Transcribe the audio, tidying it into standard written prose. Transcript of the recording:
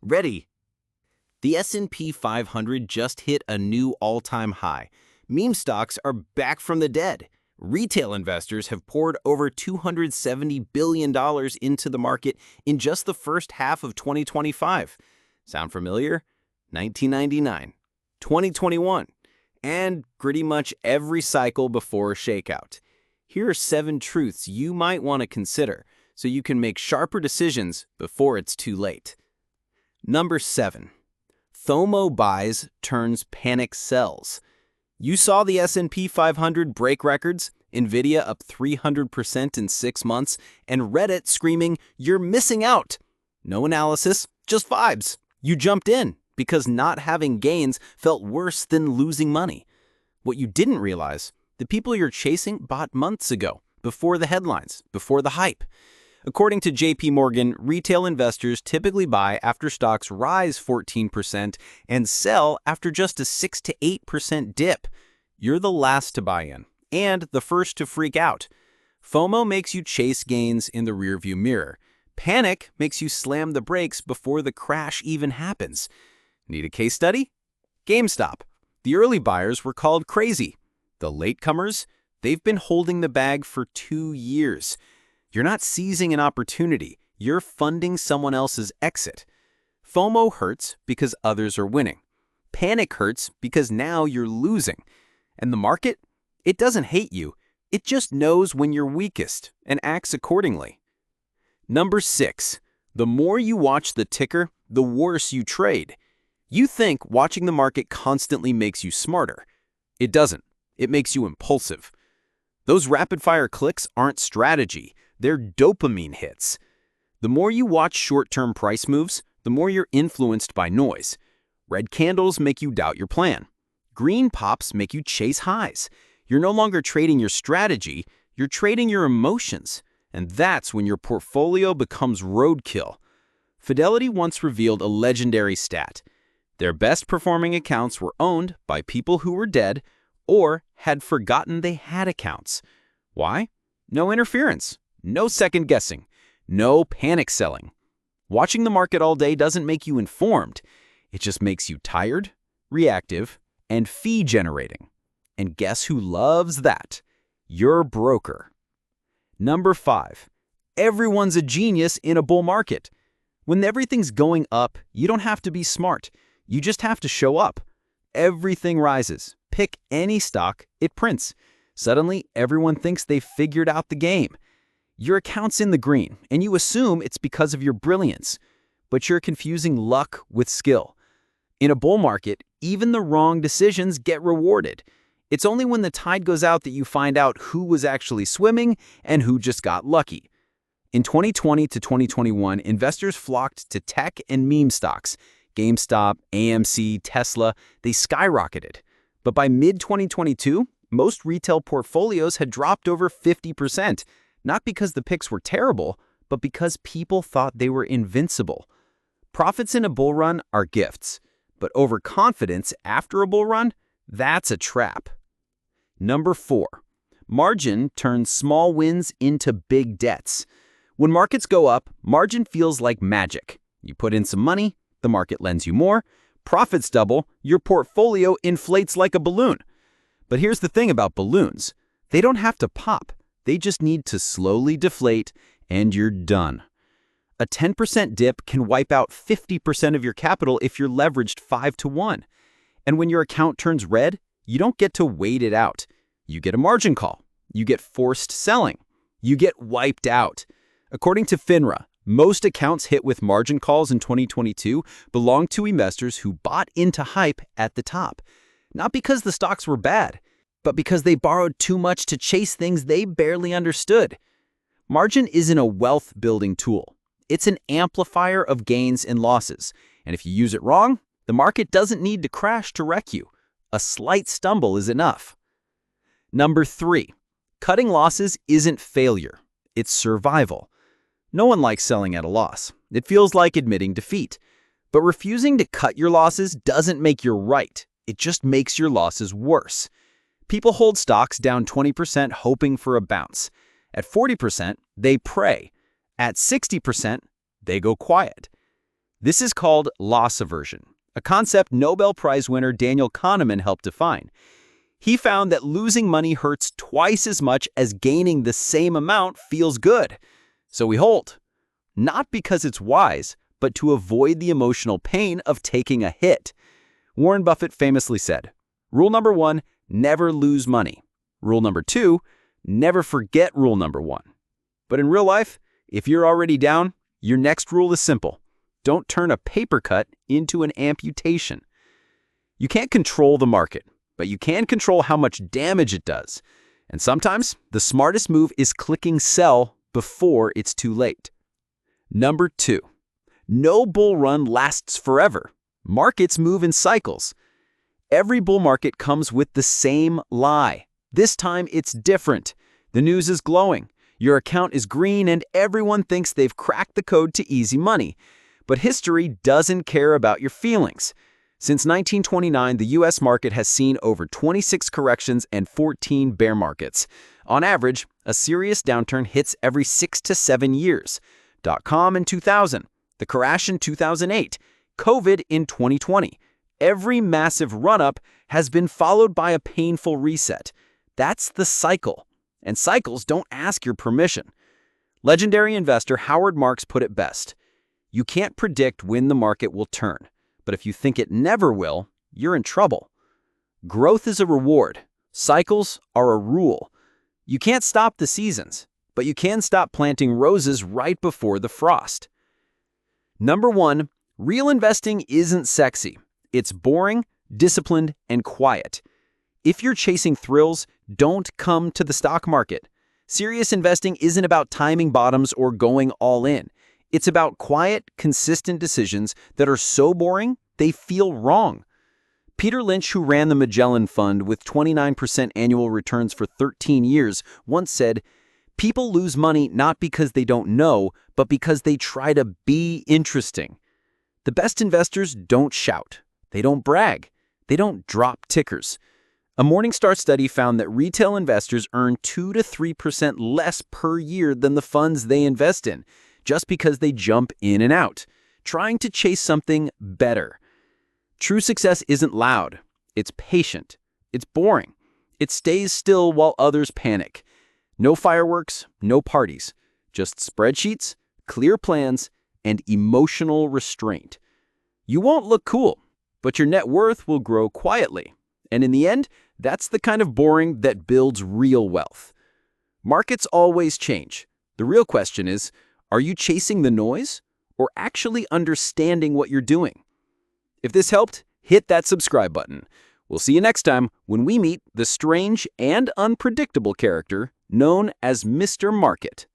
Ready. The S&P 500 just hit a new all-time high. Meme stocks are back from the dead. Retail investors have poured over $270 billion into the market in just the first half of 2025. Sound familiar? 1999, 2021, and pretty much every cycle before a shakeout. Here are 7 truths you might want to consider so you can make sharper decisions before it's too late. Number 7. FOMO buys turns panic sells. You saw the S&P 500 break records, Nvidia up 300% in 6 months, and Reddit screaming, "You're missing out." No analysis, just vibes. You jumped in because not having gains felt worse than losing money. What you didn't realize, the people you're chasing bought months ago, before the headlines, before the hype. According to JP Morgan, retail investors typically buy after stocks rise 14% and sell after just a 6 to 8% dip. You're the last to buy in and the first to freak out. FOMO makes you chase gains in the rearview mirror. Panic makes you slam the brakes before the crash even happens. Need a case study? GameStop. The early buyers were called crazy. The latecomers, they've been holding the bag for 2 years. You're not seizing an opportunity, you're funding someone else's exit. FOMO hurts because others are winning. Panic hurts because now you're losing. And the market? It doesn't hate you. It just knows when you're weakest and acts accordingly. Number 6. The more you watch the ticker, the worse you trade. You think watching the market constantly makes you smarter. It doesn't. It makes you impulsive. Those rapid-fire clicks aren't strategy. They're dopamine hits. The more you watch short-term price moves, the more you're influenced by noise. Red candles make you doubt your plan. Green pops make you chase highs. You're no longer trading your strategy, you're trading your emotions. And that's when your portfolio becomes roadkill. Fidelity once revealed a legendary stat. Their best-performing accounts were owned by people who were dead or had forgotten they had accounts. Why? No interference. No second guessing. No panic selling. Watching the market all day doesn't make you informed. It just makes you tired, reactive, and fee generating. And guess who loves that? Your broker. Number 5. Everyone's a genius in a bull market. When everything's going up, you don't have to be smart. You just have to show up. Everything rises. Pick any stock, it prints. Suddenly, everyone thinks they've figured out the game. Your account's in the green, and you assume it's because of your brilliance. But you're confusing luck with skill. In a bull market, even the wrong decisions get rewarded. It's only when the tide goes out that you find out who was actually swimming and who just got lucky. In 2020 to 2021, investors flocked to tech and meme stocks. GameStop, AMC, Tesla, they skyrocketed. But by mid-2022, most retail portfolios had dropped over 50%. Not because the picks were terrible, but because people thought they were invincible. Profits in a bull run are gifts, but overconfidence after a bull run, that's a trap. Number 4. Margin turns small wins into big debts. When markets go up, margin feels like magic. You put in some money, the market lends you more, profits double, your portfolio inflates like a balloon. But here's the thing about balloons. They don't have to pop. They just need to slowly deflate, and you're done. A 10% dip can wipe out 50% of your capital if you're leveraged 5 to 1. And when your account turns red, you don't get to wait it out. You get a margin call. You get forced selling. You get wiped out. According to FINRA, most accounts hit with margin calls in 2022 belong to investors who bought into hype at the top. Not because the stocks were bad, but because they borrowed too much to chase things they barely understood. Margin isn't a wealth-building tool. It's an amplifier of gains and losses. And if you use it wrong, the market doesn't need to crash to wreck you. A slight stumble is enough. Number 3. Cutting losses isn't failure. It's survival. No one likes selling at a loss. It feels like admitting defeat. But refusing to cut your losses doesn't make you right. It just makes your losses worse. People hold stocks down 20% hoping for a bounce. At 40%, they pray. At 60%, they go quiet. This is called loss aversion, a concept Nobel Prize winner Daniel Kahneman helped define. He found that losing money hurts twice as much as gaining the same amount feels good. So we hold. Not because it's wise, but to avoid the emotional pain of taking a hit. Warren Buffett famously said, "Rule number 1, never lose money. Rule number 2, never forget rule number 1. But in real life, if you're already down, your next rule is simple. Don't turn a paper cut into an amputation. You can't control the market, but you can control how much damage it does. And sometimes the smartest move is clicking sell before it's too late. Number 2, no bull run lasts forever. Markets move in cycles. Every bull market comes with the same lie. This time it's different. The news is glowing. Your account is green and everyone thinks they've cracked the code to easy money. But history doesn't care about your feelings. Since 1929, the U.S. market has seen over 26 corrections and 14 bear markets. On average, a serious downturn hits every 6 to 7 years. .com in 2000, the crash in 2008, COVID in 2020. Every massive run-up has been followed by a painful reset. That's the cycle. And cycles don't ask your permission. Legendary investor Howard Marks put it best. You can't predict when the market will turn, but if you think it never will, you're in trouble. Growth is a reward. Cycles are a rule. You can't stop the seasons, but you can stop planting roses right before the frost. Number 1, real investing isn't sexy. It's boring, disciplined, and quiet. If you're chasing thrills, don't come to the stock market. Serious investing isn't about timing bottoms or going all in. It's about quiet, consistent decisions that are so boring, they feel wrong. Peter Lynch, who ran the Magellan Fund with 29% annual returns for 13 years, once said, "People lose money not because they don't know, but because they try to be interesting." The best investors don't shout. They don't brag. They don't drop tickers. A Morningstar study found that retail investors earn 2 to 3% less per year than the funds they invest in, just because they jump in and out, trying to chase something better. True success isn't loud. It's patient. It's boring. It stays still while others panic. No fireworks, no parties, just spreadsheets, clear plans, and emotional restraint. You won't look cool, but your net worth will grow quietly. And in the end, that's the kind of boring that builds real wealth. Markets always change. The real question is, are you chasing the noise or actually understanding what you're doing? If this helped, hit that subscribe button. We'll see you next time when we meet the strange and unpredictable character known as Mr. Market.